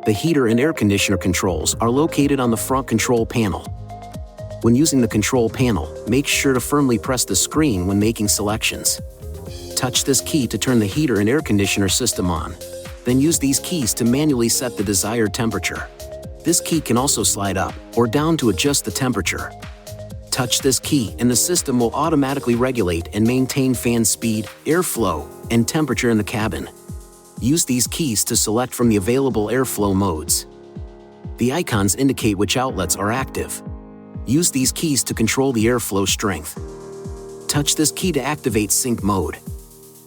The heater and air conditioner controls are located on the front control panel. When using the control panel, make sure to firmly press the screen when making selections. Touch this key to turn the heater and air conditioner system on. Then use these keys to manually set the desired temperature. This key can also slide up or down to adjust the temperature. Touch this key and the system will automatically regulate and maintain fan speed, airflow, and temperature in the cabin. Use these keys to select from the available airflow modes. The icons indicate which outlets are active. Use these keys to control the airflow strength. Touch this key to activate sync mode.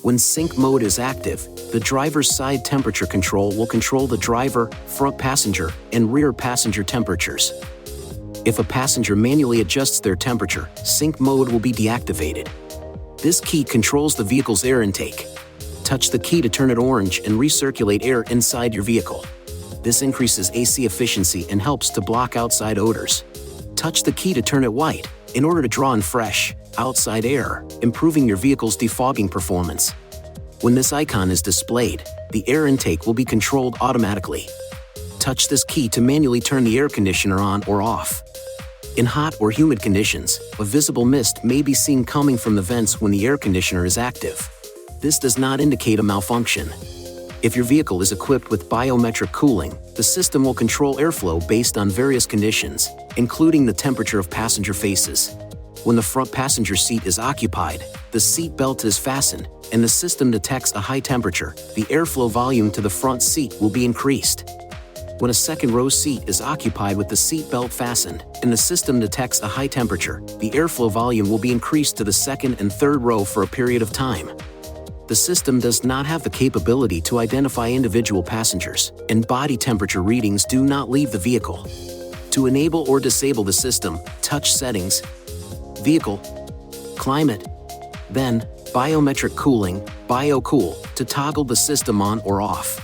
When sync mode is active, the driver's side temperature control will control the driver, front passenger, and rear passenger temperatures. If a passenger manually adjusts their temperature, sync mode will be deactivated. This key controls the vehicle's air intake. Touch the key to turn it orange and recirculate air inside your vehicle. This increases AC efficiency and helps to block outside odors. Touch the key to turn it white in order to draw in fresh, outside air, improving your vehicle's defogging performance. When this icon is displayed, the air intake will be controlled automatically. Touch this key to manually turn the air conditioner on or off. In hot or humid conditions, a visible mist may be seen coming from the vents when the air conditioner is active. This does not indicate a malfunction. If your vehicle is equipped with biometric cooling, the system will control airflow based on various conditions, including the temperature of passenger faces. When the front passenger seat is occupied, the seat belt is fastened, and the system detects a high temperature, the airflow volume to the front seat will be increased. When a second row seat is occupied with the seat belt fastened, and the system detects a high temperature, the airflow volume will be increased to the second and third row for a period of time. The system does not have the capability to identify individual passengers, and body temperature readings do not leave the vehicle. To enable or disable the system, touch Settings, Vehicle, Climate, then Biometric Cooling, BioCool, to toggle the system on or off.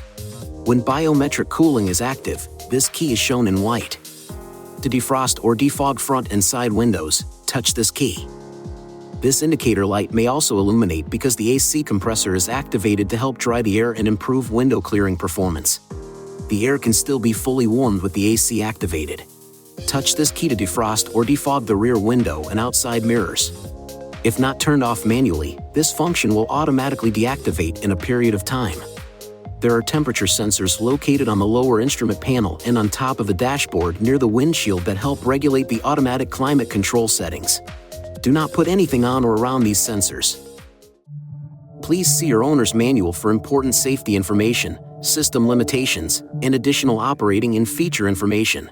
When biometric cooling is active, this key is shown in white. To defrost or defog front and side windows, touch this key. This indicator light may also illuminate because the AC compressor is activated to help dry the air and improve window clearing performance. The air can still be fully warmed with the AC activated. Touch this key to defrost or defog the rear window and outside mirrors. If not turned off manually, this function will automatically deactivate in a period of time. There are temperature sensors located on the lower instrument panel and on top of the dashboard near the windshield that help regulate the automatic climate control settings. Do not put anything on or around these sensors. Please see your owner's manual for important safety information, system limitations, and additional operating and feature information.